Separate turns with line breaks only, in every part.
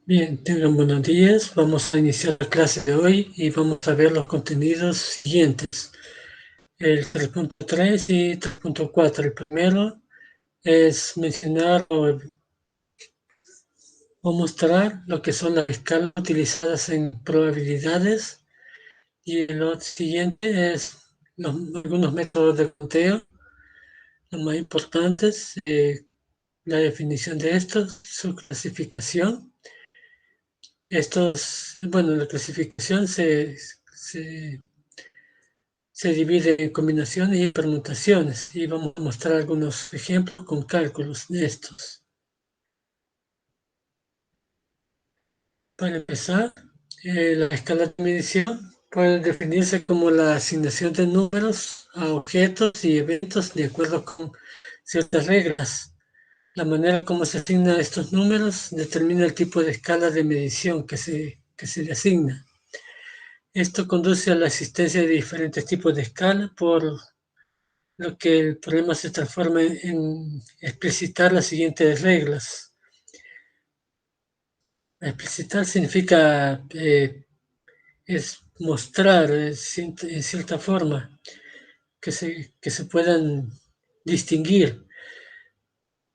Bien, tengan buenos días. Vamos a iniciar la clase de hoy y vamos a ver los contenidos siguientes. El 3.3 y 3.4. El primero es mencionar o mostrar lo que son las escalas utilizadas en probabilidades, y lo siguiente es algunos métodos de conteo, los más importantes, la definición de estos, su clasificación. La clasificación se divide en combinaciones y permutaciones, y vamos a mostrar algunos ejemplos con cálculos de estos. Para empezar, la escala de medición puede definirse como la asignación de números a objetos y eventos de acuerdo con ciertas reglas. La manera como se asignan estos números determina el tipo de escala de medición que se le asigna. Esto conduce a la existencia de diferentes tipos de escala, por lo que el problema se transforma en explicitar las siguientes reglas. Explicitar significa es mostrar en cierta forma que se puedan distinguir.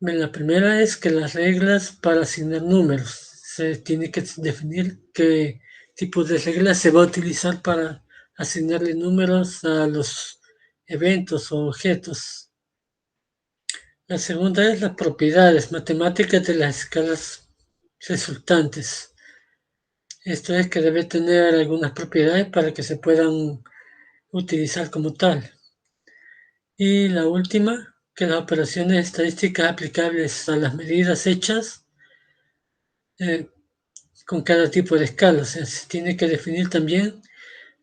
La primera es que las reglas para asignar números. Se tiene que definir qué tipo de reglas se va a utilizar para asignarle números a los eventos o objetos. La segunda es las propiedades matemáticas de las escalas resultantes. Esto es que debe tener algunas propiedades para que se puedan utilizar como tal. Y la última, que las operaciones estadísticas aplicables a las medidas hechas eh, con cada tipo de escala. O sea, se tiene que definir también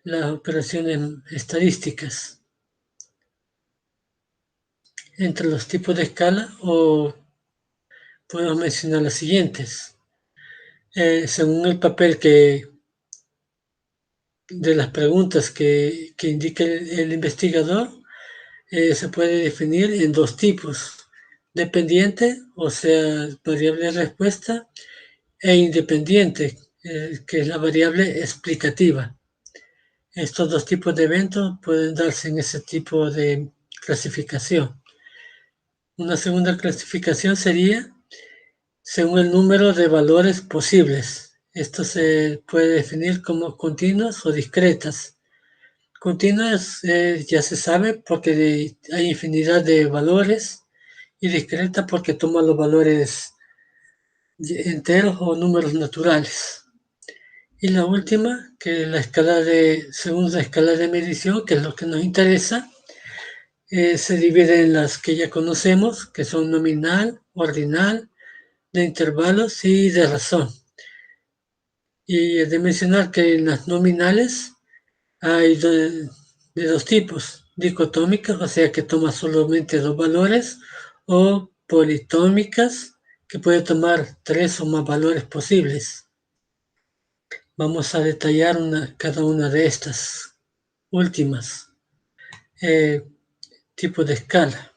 las operaciones estadísticas entre los tipos de escala, o podemos mencionar las siguientes. Según el papel de las preguntas que indique el investigador, se puede definir en dos tipos: dependiente, o sea, variable de respuesta, e independiente, que es la variable explicativa. Estos dos tipos de eventos pueden darse en ese tipo de clasificación. Una segunda clasificación sería según el número de valores posibles. Esto se puede definir como continuas o discretas. Continuas ya se sabe porque hay infinidad de valores, y discreta porque toma los valores enteros o números naturales. Y la última, que es según la escala de medición, que es lo que nos interesa, se divide en las que ya conocemos, que son nominal, ordinal, de intervalos y de razón. Y he de mencionar que en las nominales hay de dos tipos: dicotómicas, o sea que toma solamente dos valores, o politómicas, que puede tomar tres o más valores posibles. Vamos a detallar cada una de estas últimas tipos de escala.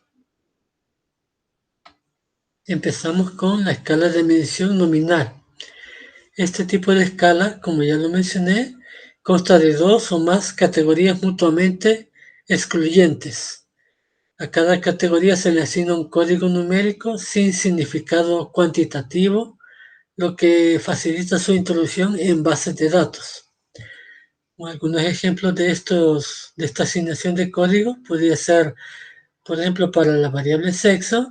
Empezamos con la escala de medición nominal. Este tipo de escala, como ya lo mencioné, consta de dos o más categorías mutuamente excluyentes. A cada categoría se le asigna un código numérico sin significado cuantitativo, lo que facilita su introducción en bases de datos. Algunos ejemplos de esta asignación de código podría ser, por ejemplo, para la variable sexo,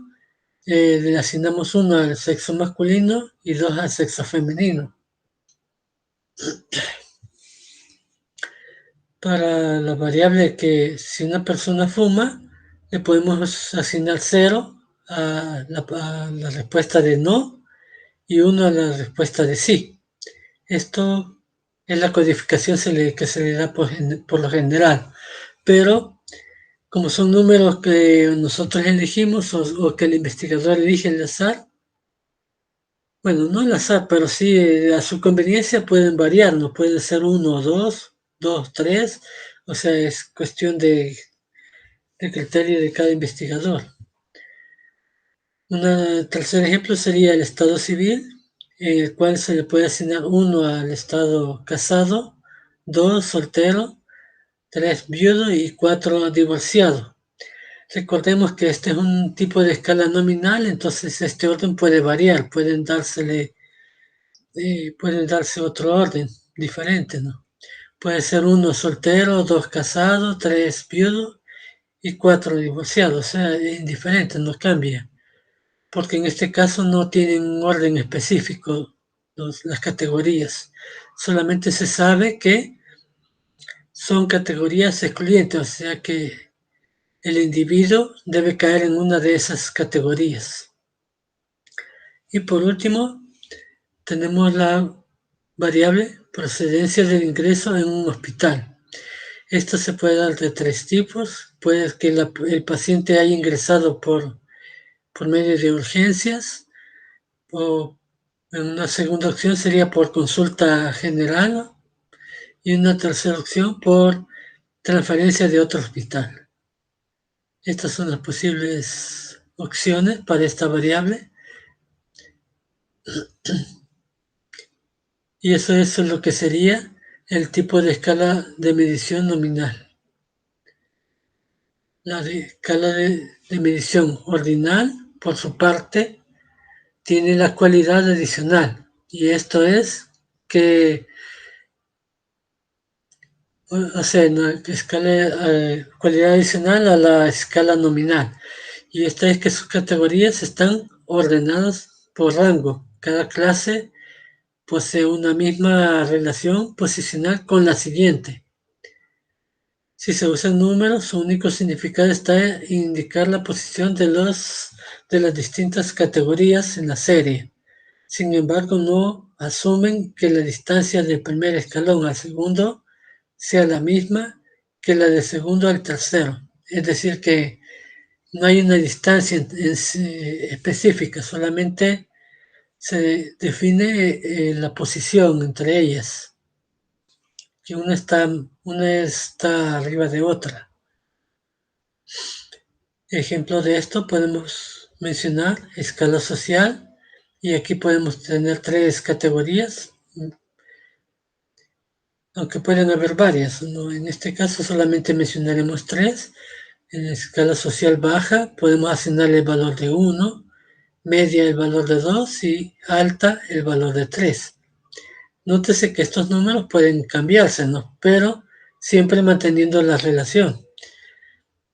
le asignamos uno al sexo masculino y dos al sexo femenino. Para la variable que si una persona fuma, le podemos asignar 0 a la respuesta de no y 1 a la respuesta de sí. Esto es la codificación que se le da por lo general, pero como son números que nosotros elegimos o que el investigador elige al azar, bueno, no al azar, pero sí a su conveniencia pueden variar, no puede ser 1 o 2, 2, 3, o sea, es cuestión de criterio de cada investigador. Un tercer ejemplo sería el estado civil. en el cual se le puede asignar 1 al estado casado, 2 soltero, 3 viudo y 4 divorciado. Recordemos que este es un tipo de escala nominal, entonces este orden puede variar, pueden darse otro orden diferente, ¿no? Puede ser 1 soltero, 2 casados, 3 viudos y 4 divorciados, o sea, es indiferente, no cambia, porque en este caso no tienen un orden específico las categorías, solamente se sabe que son categorías excluyentes, o sea que el individuo debe caer en una de esas categorías. Y por último, tenemos la variable procedencia del ingreso en un hospital. Esto se puede dar de 3 tipos. Puede que el paciente haya ingresado por medio de urgencias, o en una segunda opción sería por consulta general, y una tercera opción por transferencia de otro hospital. Estas son las posibles opciones para esta variable. Y eso es lo que sería el tipo de escala de medición nominal. La escala de medición ordinal, por su parte, tiene la cualidad adicional. Y esto es que, o sea, una cualidad adicional a la escala nominal. Y esta es que sus categorías están ordenadas por rango. Cada clase posee una misma relación posicional con la siguiente. Si se usan números, su único significado está en indicar la posición de las distintas categorías en la serie. Sin embargo, no asumen que la distancia del primer escalón al segundo sea la misma que la del segundo al tercero. Es decir, que no hay una distancia específica, solamente se define la posición entre ellas, que una está arriba de otra. Ejemplo de esto podemos mencionar escala social, y aquí podemos tener 3 categorías, aunque pueden haber varias, ¿no? En este caso solamente mencionaremos 3. En la escala social baja podemos asignarle el valor de 1, media el valor de 2 y alta el valor de 3. Nótese que estos números pueden cambiarse, ¿no? Pero siempre manteniendo la relación.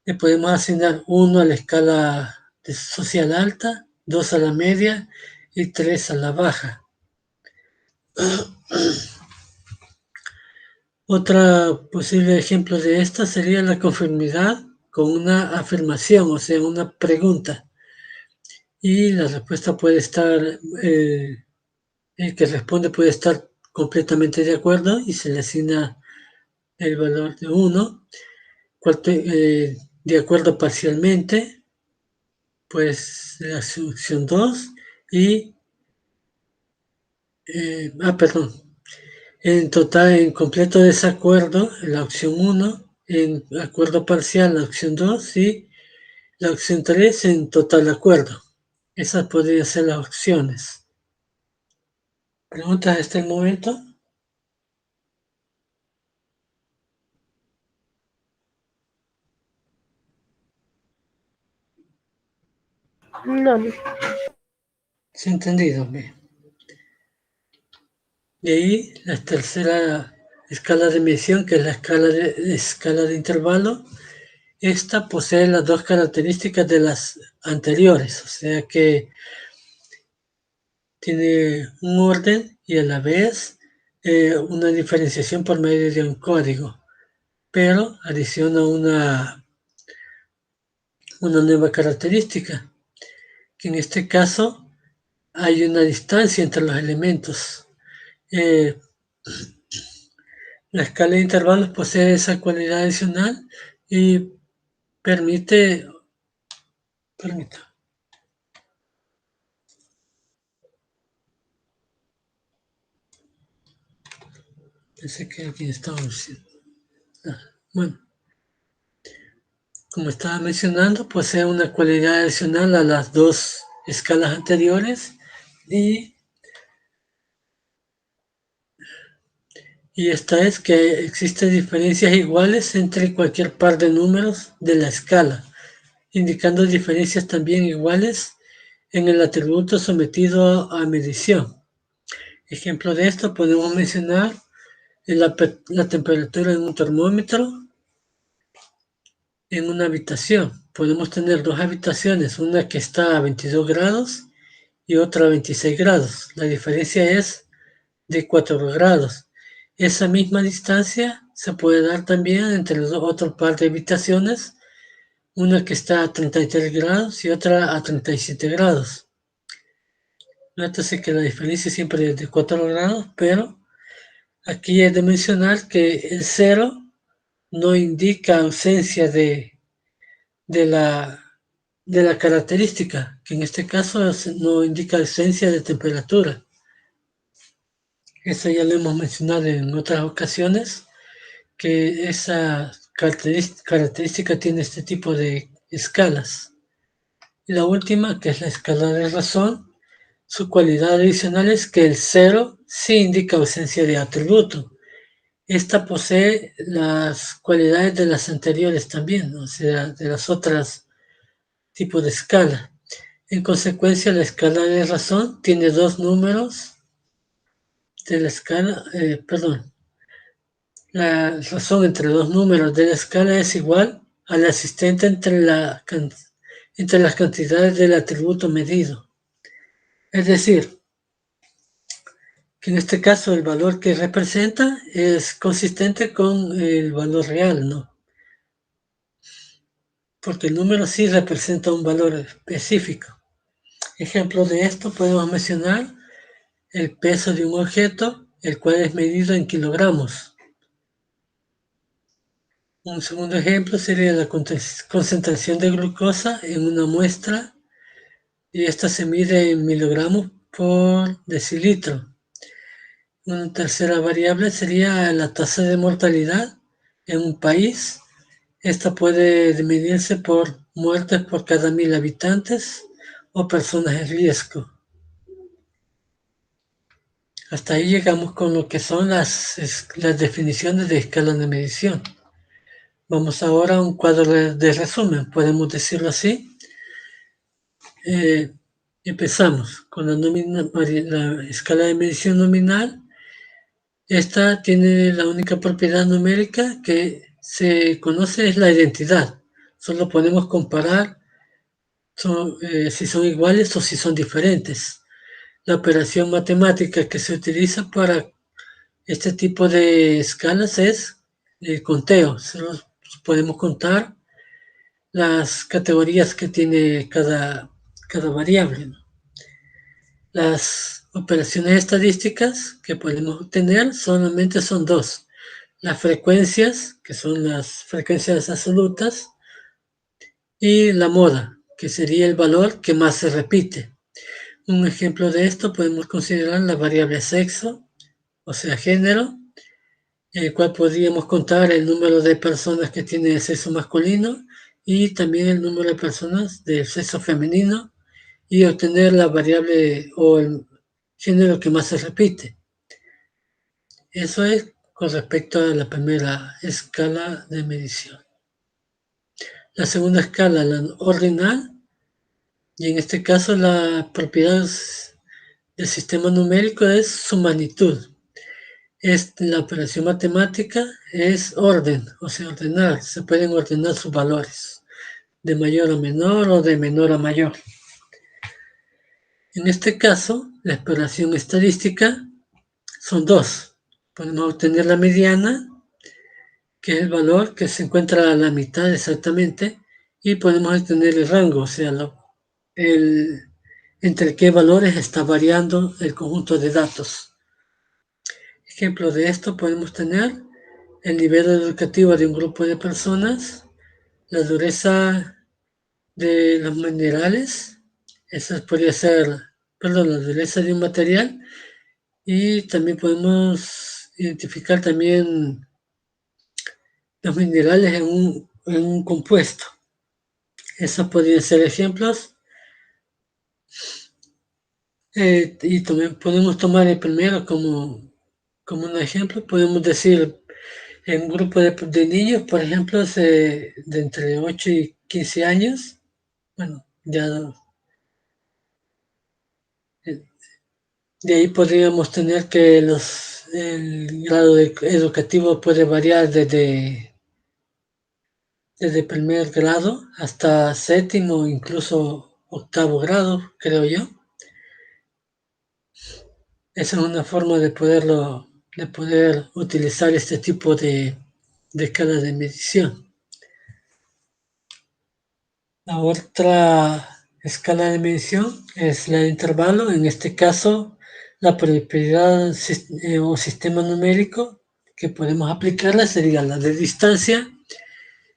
Le podemos asignar 1 a la escala social alta, 2 a la media y 3 a la baja. Otro posible ejemplo de esta sería la conformidad con una afirmación, o sea, una pregunta. Y la respuesta puede estar, el que responde puede estar completamente de acuerdo y se le asigna el valor de 1. De acuerdo parcialmente, pues la opción 2. Y, perdón, en total, en completo desacuerdo, la opción 1, en acuerdo parcial, la opción 2, y la opción 3 en total acuerdo. Esas podrían ser las opciones. ¿Preguntas hasta el momento?
No.
Sí, entendido. Bien. Y ahí la tercera escala de medición, que es la escala de intervalo. Esta posee las 2 características de las anteriores, o sea que tiene un orden y a la vez una diferenciación por medio de un código, pero adiciona una nueva característica, que en este caso hay una distancia entre los elementos. Eh, la escala de intervalos posee esa cualidad adicional y permite, pensé que alguien estaba diciendo. Bueno, como estaba mencionando, posee una cualidad adicional a las 2 escalas anteriores, y y esta es que existen diferencias iguales entre cualquier par de números de la escala, indicando diferencias también iguales en el atributo sometido a medición. Ejemplo de esto podemos mencionar la temperatura en un termómetro en una habitación. Podemos tener dos habitaciones, una que está a 22 grados y otra a 26 grados. La diferencia es de 4 grados. Esa misma distancia se puede dar también entre otro par de habitaciones, una que está a 33 grados y otra a 37 grados. Nótese que la diferencia siempre es de 4 grados, pero aquí he de mencionar que el cero no indica ausencia de la, de la característica, que en este caso no indica ausencia de temperatura. Eso ya lo hemos mencionado en otras ocasiones, que esa característica tiene este tipo de escalas. Y la última, que es la escala de razón, su cualidad adicional es que el cero sí indica ausencia de atributo. Esta posee las cualidades de las anteriores también, o sea, de las otras tipos de escala. En consecuencia, la escala de razón tiene dos números de la escala, perdón, la razón entre dos números de la escala es igual al asistente entre las cantidades del atributo medido. Es decir, que en este caso el valor que representa es consistente con el valor real, ¿no? Porque el número sí representa un valor específico. Ejemplo de esto podemos mencionar el peso de un objeto, el cual es medido en kilogramos. Un segundo ejemplo sería la concentración de glucosa en una muestra y esta se mide en miligramos por decilitro. Una tercera variable sería la tasa de mortalidad en un país. Esta puede medirse por muertes por cada 1000 habitantes o personas en riesgo. Hasta ahí llegamos con lo que son las definiciones de escala de medición. Vamos ahora a un cuadro de resumen, podemos decirlo así. Empezamos con la escala de medición nominal. Esta tiene la única propiedad numérica que se conoce es la identidad. Solo podemos comparar si son iguales o si son diferentes. La operación matemática que se utiliza para este tipo de escalas es el conteo. Solo podemos contar las categorías que tiene cada variable. Las operaciones estadísticas que podemos obtener solamente son dos. Las frecuencias, que son las frecuencias absolutas, y la moda, que sería el valor que más se repite. Un ejemplo de esto podemos considerar la variable sexo, o sea, género, el cual podríamos contar el número de personas que tienen sexo masculino y también el número de personas del sexo femenino y obtener la variable o el género que más se repite. Eso es con respecto a la primera escala de medición. La segunda escala, la ordinal, y en este caso la propiedad del sistema numérico es su magnitud. La operación matemática es orden, o sea, ordenar. Se pueden ordenar sus valores de mayor a menor o de menor a mayor. En este caso, la operación estadística son dos. Podemos obtener la mediana, que es el valor que se encuentra a la mitad exactamente, y podemos obtener el rango, o sea, entre qué valores está variando el conjunto de datos. Ejemplo de esto podemos tener el nivel educativo de un grupo de personas, la dureza de los minerales, esa podría ser, perdón, la dureza de un material, y también podemos identificar también los minerales en un compuesto. Esos podrían ser ejemplos. Y también podemos tomar el primero como Como un ejemplo, podemos decir en un grupo de niños, por ejemplo, de entre 8 y 15 años, bueno, ya de ahí podríamos tener que el grado educativo puede variar desde primer grado hasta séptimo, incluso octavo grado, creo yo. Esa es una forma de poder utilizar este tipo de escala de medición. La otra escala de medición es la de intervalo. En este caso, la propiedad o sistema numérico que podemos aplicarla sería la de distancia.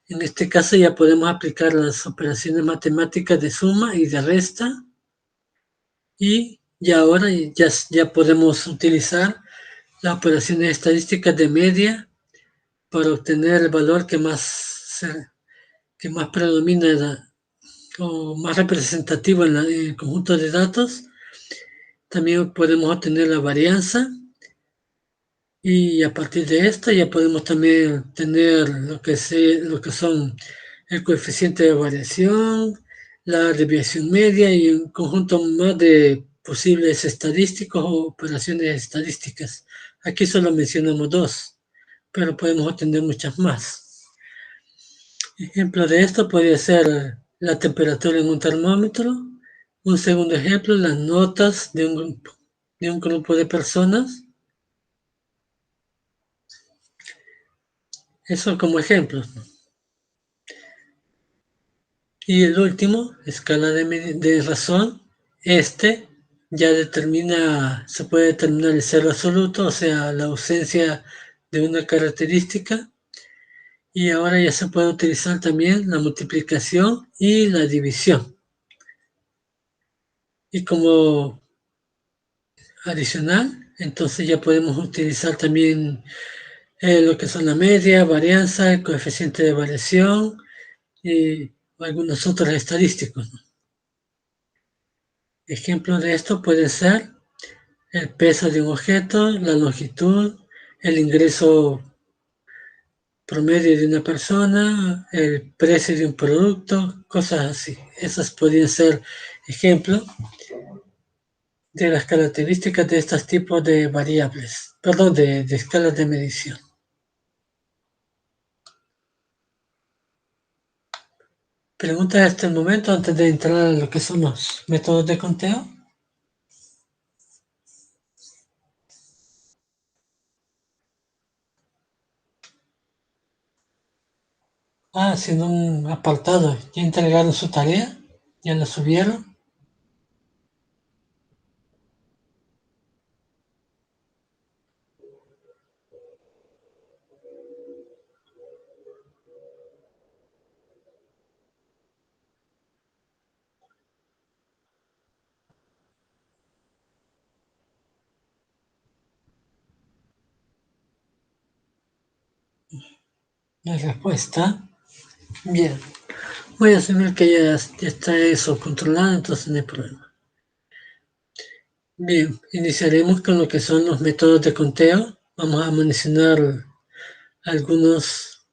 En este caso ya podemos aplicar las operaciones matemáticas de suma y de resta. Y ya ahora ya podemos utilizar las operaciones estadísticas de media para obtener el valor que más predomina o más representativo en el conjunto de datos. También podemos obtener la varianza y a partir de esta ya podemos también tener lo que son el coeficiente de variación, la desviación media y un conjunto más de posibles estadísticos o operaciones estadísticas. Aquí solo mencionamos dos, pero podemos obtener muchas más. Ejemplo de esto podría ser la temperatura en un termómetro. Un segundo ejemplo, las notas de un grupo de personas. Eso como ejemplos. Y el último, escala de razón. Este ya se puede determinar el cero absoluto, o sea, la ausencia de una característica. Y ahora ya se puede utilizar también la multiplicación y la división. Y como adicional, entonces ya podemos utilizar también lo que son la media, varianza, el coeficiente de variación y algunos otros estadísticos. Ejemplos de esto pueden ser el peso de un objeto, la longitud, el ingreso promedio de una persona, el precio de un producto, cosas así. Esos podrían ser ejemplos de las características de estos tipos de variables, perdón, de escalas de medición. Preguntas hasta el momento antes de entrar a lo que son los métodos de conteo. Haciendo un apartado. ¿Ya entregaron su tarea? ¿Ya la subieron? La respuesta. Bien. Voy a asumir que ya está eso controlado, entonces no hay problema. Bien, iniciaremos con lo que son los métodos de conteo. Vamos a mencionar algunos,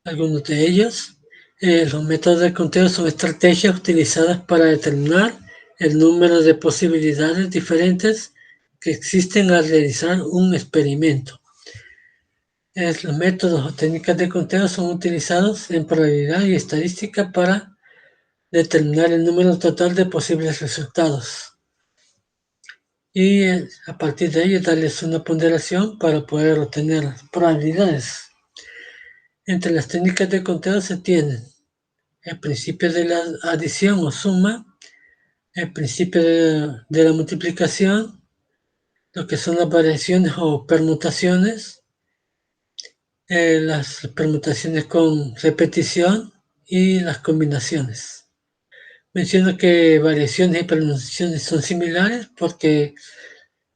algunos de ellos. Los métodos de conteo son estrategias utilizadas para determinar el número de posibilidades diferentes que existen al realizar un experimento. Los métodos o técnicas de conteo son utilizados en probabilidad y estadística para determinar el número total de posibles resultados. Y a partir de ello darles una ponderación para poder obtener probabilidades. Entre las técnicas de conteo se tienen el principio de la adición o suma, el principio de la multiplicación, lo que son las variaciones o permutaciones, las permutaciones con repetición y las combinaciones. Menciono que variaciones y permutaciones son similares porque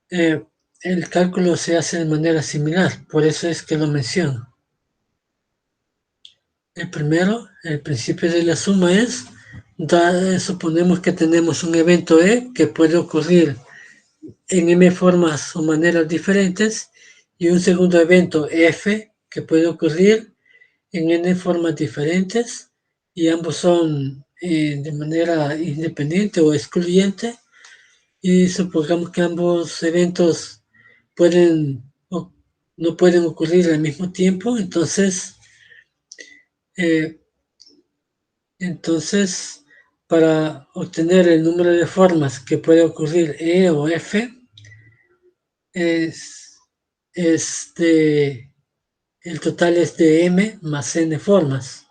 el cálculo se hace de manera similar, por eso es que lo menciono. El primero, el principio de la suma es, suponemos que tenemos un evento E que puede ocurrir en M formas o maneras diferentes y un segundo evento F que puede ocurrir en N formas diferentes y ambos son de manera independiente o excluyente y supongamos que ambos eventos pueden o no pueden ocurrir al mismo tiempo, eh, entonces para obtener el número de formas que puede ocurrir E o F es, es de, el total es de M más N formas.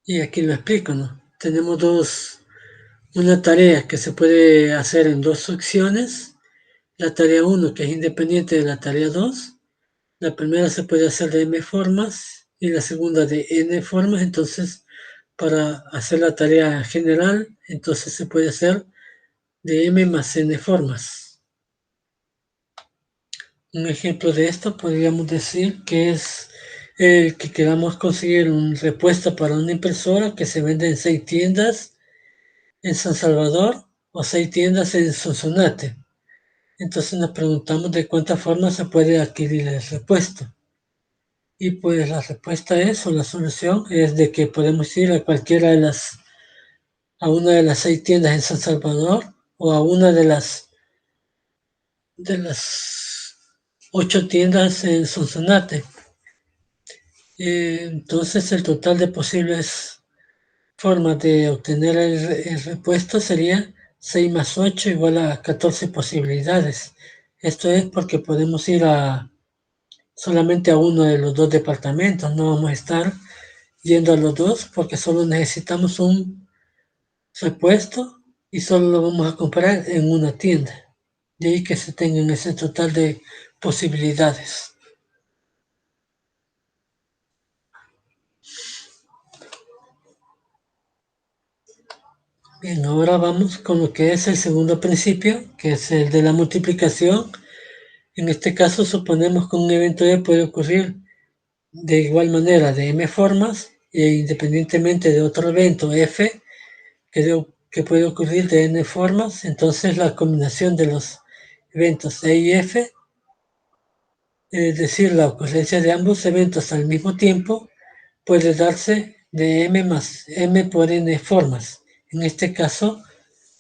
Y aquí lo explico, ¿no? Tenemos una tarea que se puede hacer en dos secciones. La tarea 1 que es independiente de la tarea 2. La primera se puede hacer de M formas y la segunda de N formas. Entonces, para hacer la tarea general, entonces se puede hacer de M más N formas. Un ejemplo de esto podríamos decir que es el que queramos conseguir una respuesta para una impresora que se vende en 6 tiendas en San Salvador o 6 tiendas en Sonsonate. Entonces nos preguntamos de cuántas formas se puede adquirir el repuesto. Y pues la respuesta es, o la solución, es de que podemos ir a a una de las 6 tiendas en San Salvador o a una de las 8 tiendas en Sonsonate. Entonces el total de posibles formas de obtener el repuesto sería 6 más 8 igual a 14 posibilidades. Esto es porque podemos ir solamente a uno de los dos departamentos, no vamos a estar yendo a los dos porque solo necesitamos un repuesto y solo lo vamos a comprar en una tienda. De ahí que se tengan ese total de posibilidades. Bien, ahora vamos con lo que es el segundo principio, que es el de la multiplicación. En este caso suponemos que un evento E puede ocurrir de igual manera de M formas e independientemente de otro evento F que puede ocurrir de N formas, entonces la combinación de los eventos E y F, es decir, la ocurrencia de ambos eventos al mismo tiempo, puede darse de M más M por N formas. En este caso,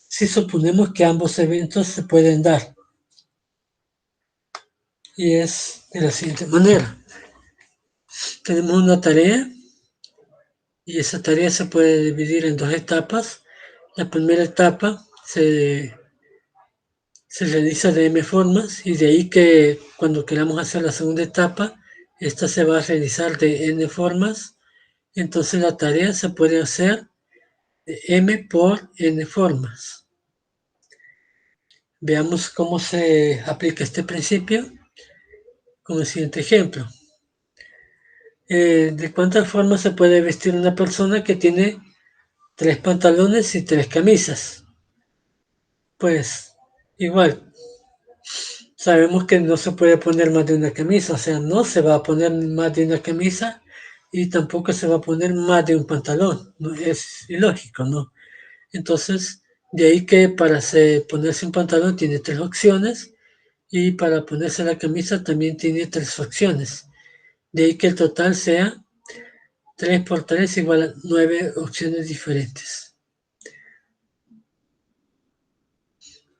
si suponemos que ambos eventos se pueden dar. Y es de la siguiente manera. Tenemos una tarea y esa tarea se puede dividir en dos etapas. La primera etapa se realiza de M formas y de ahí que cuando queramos hacer la segunda etapa, esta se va a realizar de N formas. Entonces la tarea se puede hacer de M por N formas. Veamos cómo se aplica este principio con el siguiente ejemplo. ¿De cuántas formas se puede vestir una persona que tiene 3 pantalones y 3 camisas? Pues igual, sabemos que no se puede poner más de una camisa, o sea, no se va a poner más de una camisa y tampoco se va a poner más de un pantalón, ¿no? Es ilógico, ¿no? Entonces, de ahí que para ponerse un pantalón tiene 3 opciones y para ponerse la camisa también tiene 3 opciones. De ahí que el total sea 3 por 3 igual a 9 opciones diferentes.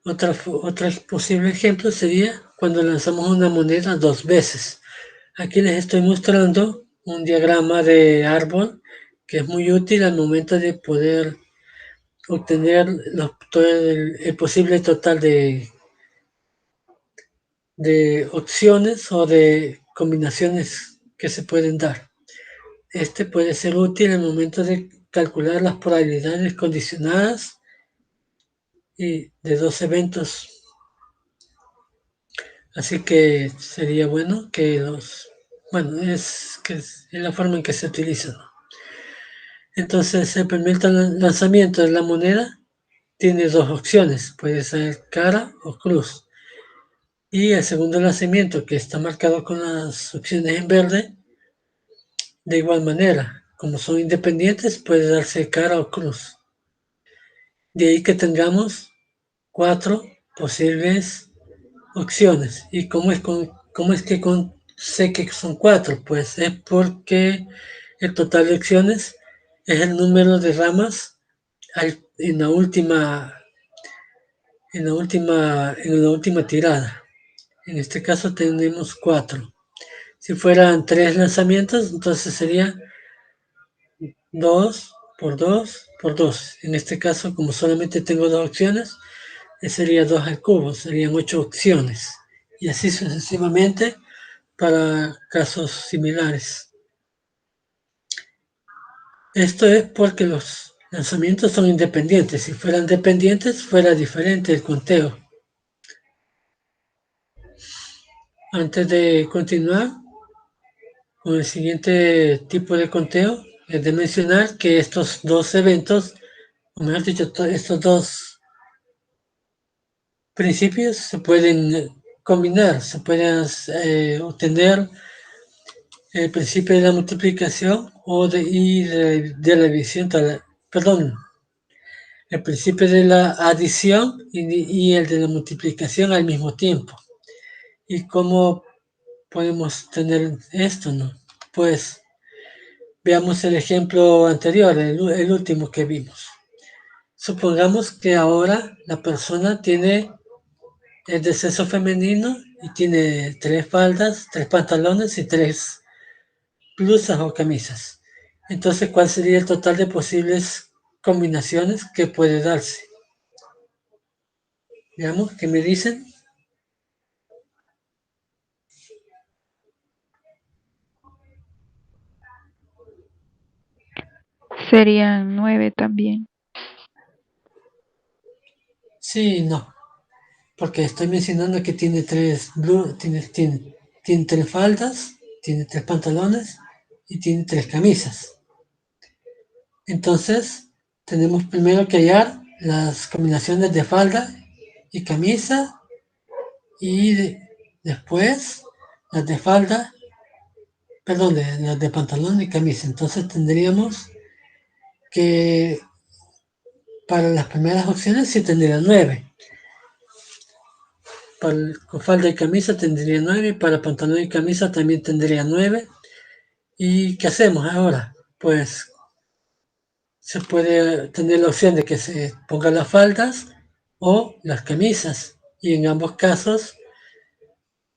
Otro posible ejemplo sería cuando lanzamos una moneda 2 veces. Aquí les estoy mostrando un diagrama de árbol que es muy útil al momento de poder obtener todo el posible total de opciones o de combinaciones que se pueden dar. Este puede ser útil al momento de calcular las probabilidades condicionadas y de dos eventos. Así que sería bueno que bueno, es la forma en que se utiliza, ¿no? Entonces, el primer lanzamiento de la moneda tiene dos opciones, puede ser cara o cruz. Y el segundo lanzamiento, que está marcado con las opciones en verde, de igual manera, como son independientes, puede darse cara o cruz. De ahí que tengamos 4 posibles opciones. ¿Y cómo es que sé que son 4? Pues es porque el total de opciones es el número de ramas en la última tirada. En este caso tenemos 4. Si fueran 3 lanzamientos, entonces sería 2 por 2 por 2. En este caso, como solamente tengo 2 opciones, sería 2 al cubo, serían 8 opciones. Y así sucesivamente para casos similares. Esto es porque los lanzamientos son independientes. Si fueran dependientes, fuera diferente el conteo. Antes de continuar con el siguiente tipo de conteo, es de mencionar que estos dos eventos, o mejor dicho, estos dos principios se pueden combinar, se pueden obtener el principio de la multiplicación y de la división, perdón, el principio de la adición y el de la multiplicación al mismo tiempo. ¿Y cómo podemos tener esto, no? Pues veamos el ejemplo anterior, el último que vimos. Supongamos que ahora la persona es de sexo femenino y tiene 3 faldas, 3 pantalones y 3 blusas o camisas. Entonces, ¿cuál sería el total de posibles combinaciones que puede darse? Veamos, ¿qué me dicen?
Serían 9 también.
Sí, no, porque estoy mencionando que tiene tiene 3 faldas, tiene 3 pantalones y tiene 3 camisas. Entonces, tenemos primero que hallar las combinaciones de falda y camisa y después las de falda, perdón, las de pantalón y camisa. Entonces tendríamos que para las primeras opciones sí tendría 9. Con falda y camisa tendría 9 y para pantalón y camisa también tendría 9. ¿Y qué hacemos ahora? Pues se puede tener la opción de que se pongan las faldas o las camisas. Y en ambos casos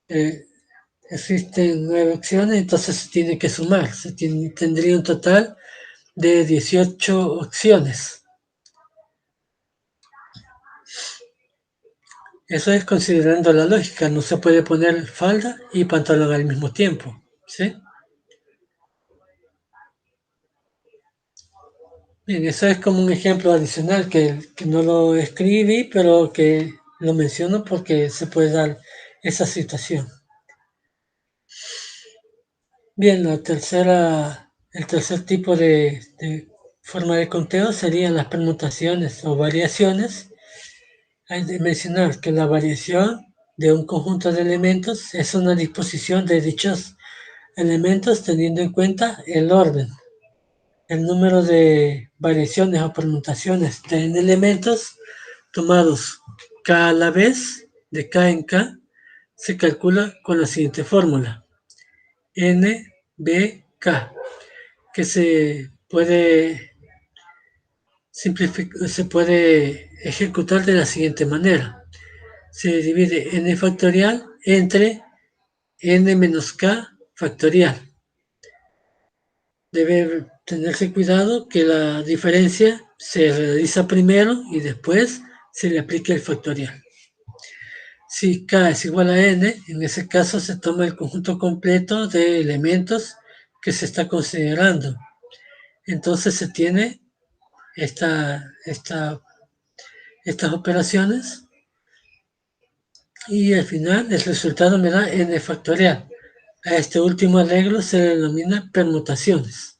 eh, existen 9 opciones, entonces se tiene que sumar. Tendría un total de 18 opciones. Eso es considerando la lógica. No se puede poner falda y pantalón al mismo tiempo. ¿Sí? Bien, eso es como un ejemplo adicional que no lo escribí, pero que lo menciono porque se puede dar esa situación. Bien, el tercer tipo de forma de conteo serían las permutaciones o variaciones. Hay de mencionar que la variación de un conjunto de elementos es una disposición de dichos elementos teniendo en cuenta el orden. El número de variaciones o permutaciones de elementos tomados k a la vez, de k en k, se calcula con la siguiente fórmula: NBK, que se puede ejecutar de la siguiente manera. Se divide n factorial entre n menos k factorial. Debe tenerse cuidado que la diferencia se realiza primero y después se le aplica el factorial. Si k es igual a n, en ese caso se toma el conjunto completo de elementos que se está considerando. Entonces se tiene estas operaciones y al final el resultado me da n factorial. A este último arreglo se le denomina permutaciones.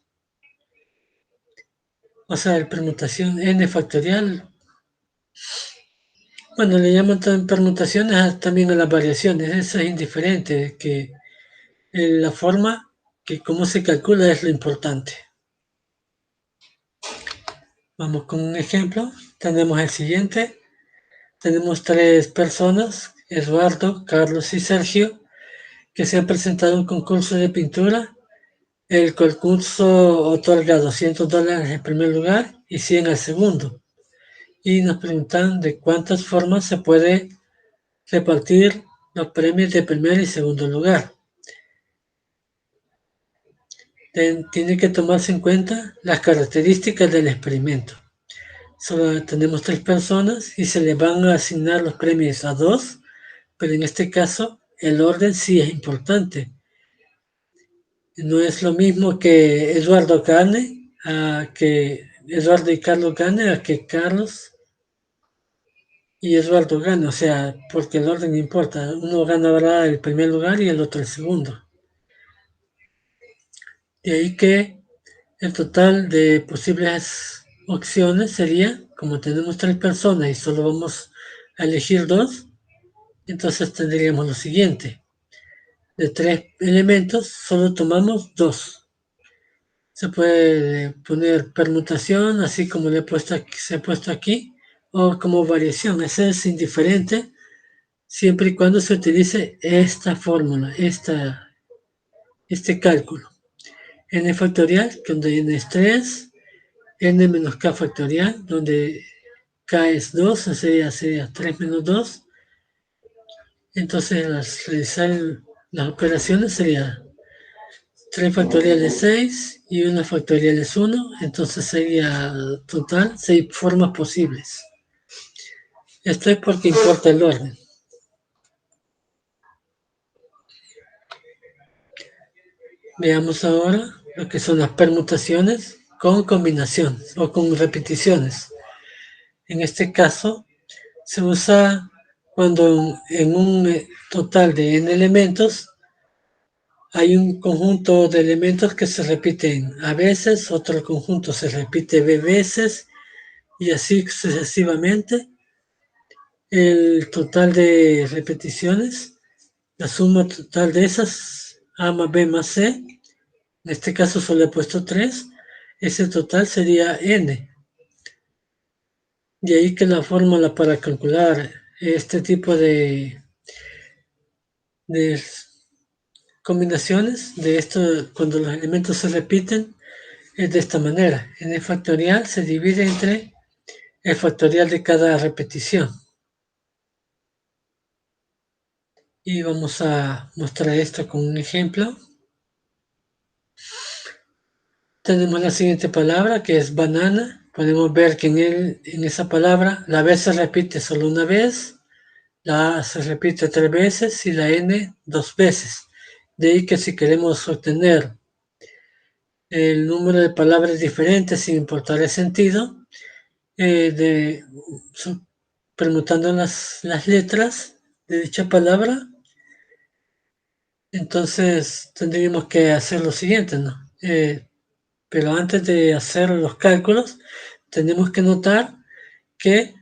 O sea, el permutación n factorial, bueno, le llaman también permutaciones también a las variaciones. Eso es indiferente, que la forma que cómo se calcula es lo importante. Vamos con un ejemplo. Tenemos el siguiente. tenemos 3 personas, Eduardo, Carlos y Sergio, que se han presentado a un concurso de pintura. El concurso otorga $200 en primer lugar y 100 al segundo. Y nos preguntan de cuántas formas se puede repartir los premios de primer y segundo lugar. Tiene que tomarse en cuenta las características del experimento. Solo tenemos 3 personas y se le van a asignar los premios a 2, pero en este caso el orden sí es importante. No es lo mismo que Eduardo gane, a que Eduardo y Carlos gane, a que Carlos y Eduardo gane. O sea, porque el orden importa. Uno ganará el primer lugar y el otro el segundo. De ahí que el total de posibles opciones sería, como tenemos 3 personas y solo vamos a elegir 2, entonces tendríamos lo siguiente. De 3 elementos solo tomamos 2. Se puede poner permutación, así como se ha puesto aquí, o como variación. Ese es indiferente siempre y cuando se utilice esta fórmula, este cálculo. N factorial, donde n es 3, n menos k factorial, donde k es 2, sería 3 menos 2. Entonces, realizar las operaciones sería 3 factorial de 6 y 1 factorial es 1, entonces sería total 6 formas posibles. Esto es porque importa el orden. Veamos ahora lo que son las permutaciones con combinaciones o con repeticiones. En este caso, se usa cuando en un total de n elementos hay un conjunto de elementos que se repiten a veces, otro conjunto se repite b veces y así sucesivamente. El total de repeticiones, la suma total de esas, A más B más C, en este caso solo he puesto 3, ese total sería N. De ahí que la fórmula para calcular este tipo de combinaciones, de esto cuando los elementos se repiten, es de esta manera. N factorial se divide entre el factorial de cada repetición. Y vamos a mostrar esto con un ejemplo. Tenemos la siguiente palabra que es banana. Podemos ver que en esa palabra la B se repite solo una vez, la A se repite 3 veces y la N 2 veces. De ahí que si queremos obtener el número de palabras diferentes sin importar el sentido, permutando las letras de dicha palabra, entonces tendríamos que hacer lo siguiente, ¿no? Pero antes de hacer los cálculos, tenemos que notar que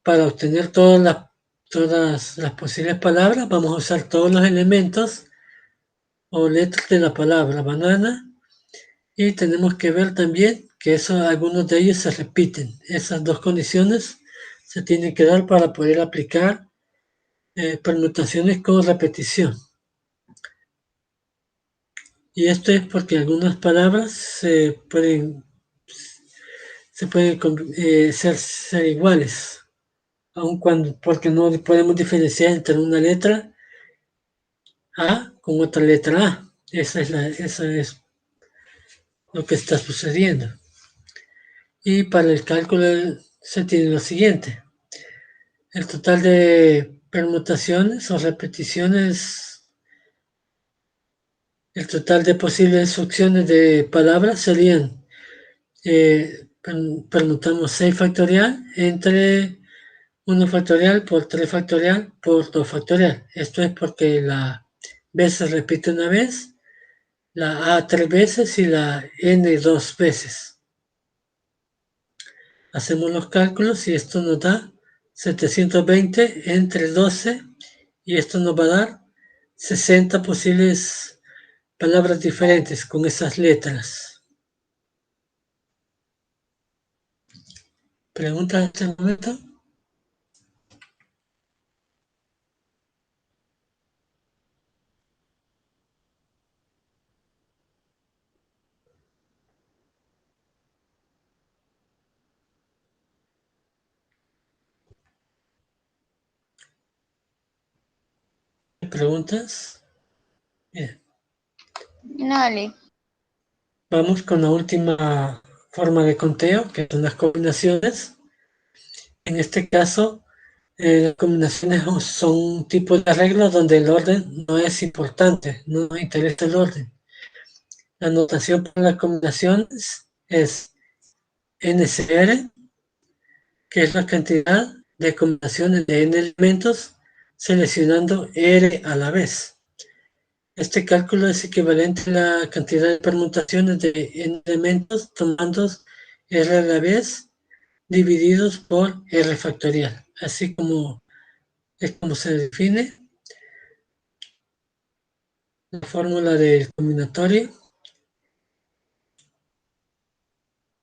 para obtener todas las posibles palabras, vamos a usar todos los elementos o letras de la palabra banana y tenemos que ver también que algunos de ellos se repiten. Esas dos condiciones se tienen que dar para poder aplicar permutaciones con repetición. Y esto es porque algunas palabras se pueden ser iguales, aun porque no podemos diferenciar entre una letra A con otra letra A. Eso es lo que está sucediendo. Y para el cálculo se tiene lo siguiente. El total de permutaciones o repeticiones, el total de posibles opciones de palabras serían, permutamos 6 factorial entre 1 factorial por 3 factorial por 2 factorial. Esto es porque la B se repite una vez, la A 3 veces y la N 2 veces. Hacemos los cálculos y esto nos da 720 entre 12 y esto nos va a dar 60 posibles palabras diferentes con esas letras. ¿Preguntas en este momento? preguntas? Bien.
Dale.
Vamos con la última forma de conteo, que son las combinaciones. En este caso, las combinaciones son un tipo de arreglo donde el orden no es importante, no nos interesa el orden. La notación para las combinaciones es NCR, que es la cantidad de combinaciones de n elementos seleccionando R a la vez. Este cálculo es equivalente a la cantidad de permutaciones de n elementos tomando R a la vez divididos por R factorial. Así como es como se define la fórmula del combinatorio.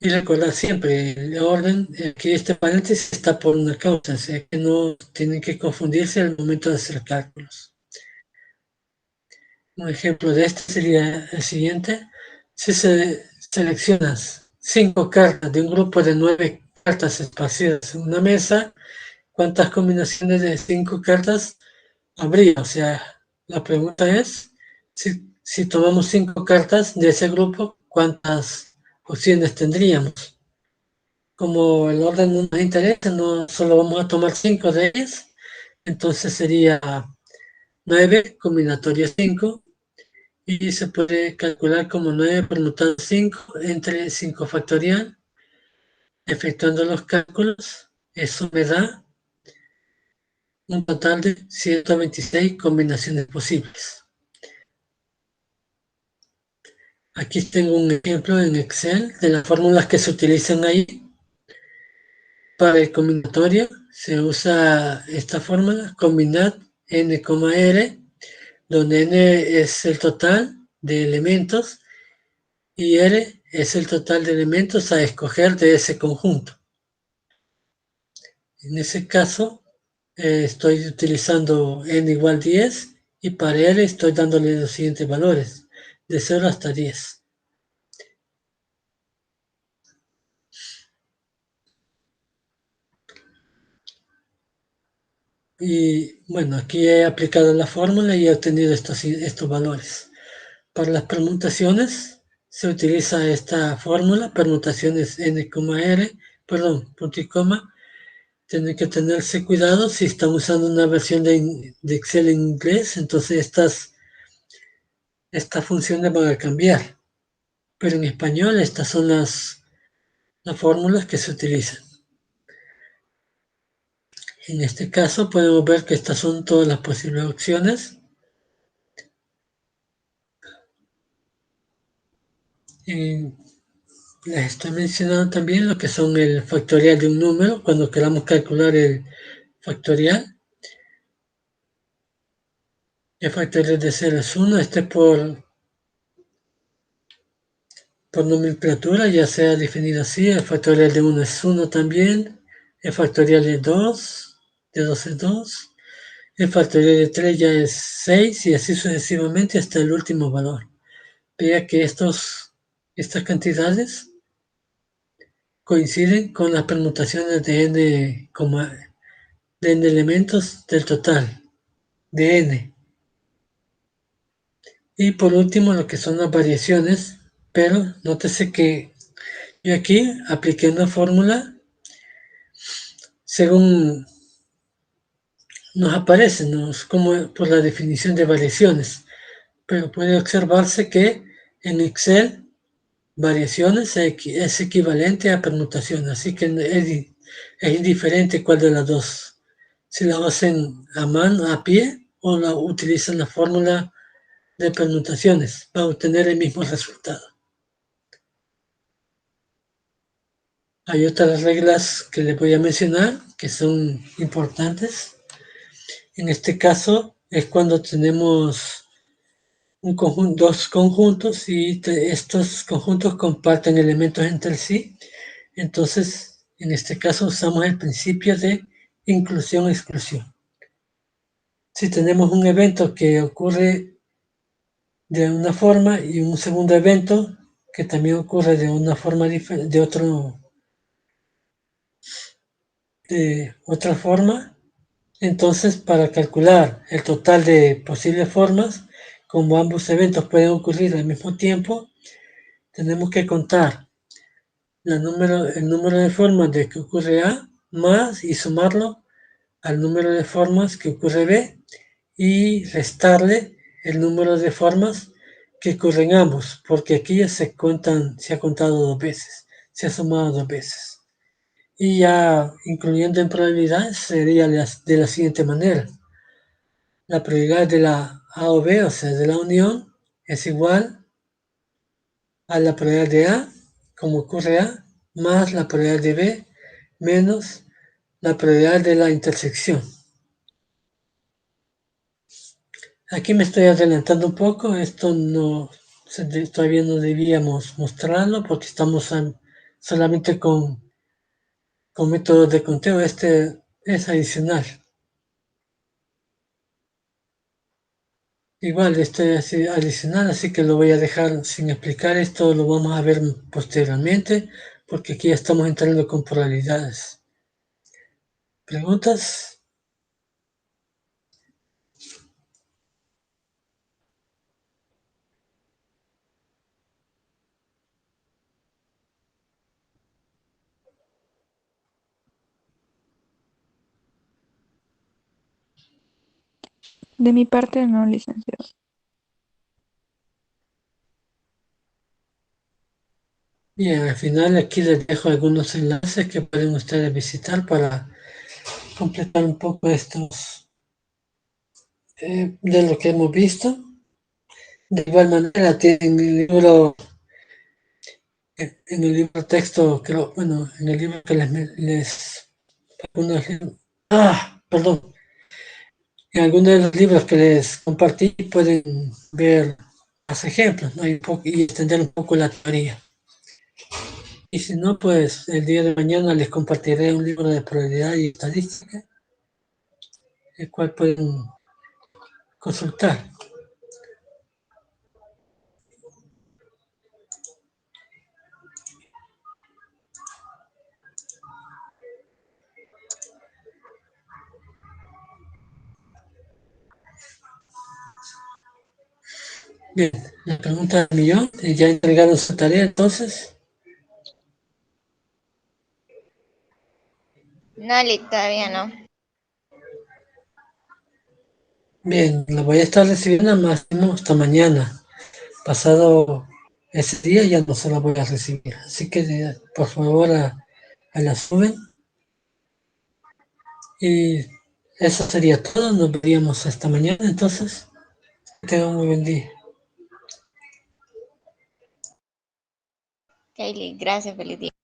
Y recordar siempre, el orden, que este paréntesis está por una causa, o sea que no tienen que confundirse al momento de hacer cálculos. Un ejemplo de este sería el siguiente. Si seleccionas 5 cartas de un grupo de 9 cartas esparcidas en una mesa, ¿cuántas combinaciones de 5 cartas habría? O sea, la pregunta es, si tomamos 5 cartas de ese grupo, ¿cuántas opciones tendríamos? Como el orden no nos interesa, no solo vamos a tomar 5 de ellas, entonces sería 9 combinatorio 5 y se puede calcular como 9 permutado 5 entre 5 factorial. Efectuando los cálculos, eso me da un total de 126 combinaciones posibles. Aquí tengo un ejemplo en Excel de las fórmulas que se utilizan ahí. Para el combinatorio se usa esta fórmula, combinar n, r, donde n es el total de elementos y r es el total de elementos a escoger de ese conjunto. En ese caso, estoy utilizando n igual 10 y para r estoy dándole los siguientes valores, de 0 hasta 10. Y bueno, aquí he aplicado la fórmula y he obtenido estos valores. Para las permutaciones se utiliza esta fórmula, permutaciones n, r, perdón, punto y coma. Tienen que tenerse cuidado si están usando una versión de Excel en inglés, entonces estas funciones van a cambiar. Pero en español estas son las fórmulas que se utilizan. En este caso podemos ver que estas son todas las posibles opciones. Les estoy mencionando también lo que son el factorial de un número, cuando queramos calcular el factorial. El factorial de 0 es 1, este por nomenclatura, ya sea definido así. El factorial de 1 es 1 también. El factorial de 2 es 2. El factorial de 3 ya es 6 y así sucesivamente hasta el último valor. Vea que estas cantidades coinciden con las permutaciones de n, de n elementos del total de n. Y por último lo que son las variaciones, pero nótese que yo aquí apliqué una fórmula según nos aparece, como por la definición de variaciones, pero puede observarse que en Excel variaciones es equivalente a permutación, así que es indiferente cuál de las dos. Si la hacen a mano, a pie, o utilizan la fórmula de permutaciones para obtener el mismo resultado. Hay otras reglas que les voy a mencionar que son importantes. En este caso es cuando tenemos dos conjuntos y estos conjuntos comparten elementos entre sí. Entonces, en este caso usamos el principio de inclusión-exclusión. Si tenemos un evento que ocurre de una forma y un segundo evento que también ocurre de una forma diferente, de otra forma, Entonces, para calcular el total de posibles formas, como ambos eventos pueden ocurrir al mismo tiempo, tenemos que contar el número de formas de que ocurre A más y sumarlo al número de formas que ocurre B y restarle el número de formas que ocurren ambos, porque aquí ya se ha contado dos veces, se ha sumado dos veces. Y ya incluyendo en probabilidades sería de la siguiente manera. La probabilidad de la A o B, o sea, de la unión, es igual a la probabilidad de A, como ocurre A, más la probabilidad de B, menos la probabilidad de la intersección. Aquí me estoy adelantando un poco, esto todavía no debíamos mostrarlo porque estamos solamente con métodos de conteo, este es adicional. Igual, este es adicional, así que lo voy a dejar sin explicar, esto lo vamos a ver posteriormente porque aquí ya estamos entrando con probabilidades. ¿Preguntas?
De mi parte no, licenciado.
Bien, al final aquí les dejo algunos enlaces que pueden ustedes visitar para completar un poco estos de lo que hemos visto. De igual manera tienen en el libro texto, creo, bueno, en el libro que algunos perdón, en algunos de los libros que les compartí pueden ver más ejemplos, ¿no? Y extender un poco la teoría. Y si no, pues el día de mañana les compartiré un libro de probabilidad y estadística, el cual pueden consultar. Bien, la pregunta del millón, ¿ya entregaron su tarea entonces?
No, Lick, todavía no.
Bien, lo voy a estar recibiendo máximo hasta mañana. Pasado ese día ya no se la voy a recibir. Así que por favor a la suben. Y eso sería todo. Nos veríamos hasta mañana entonces. Que tengan un muy buen día.
Ok, Lick, gracias, feliz día.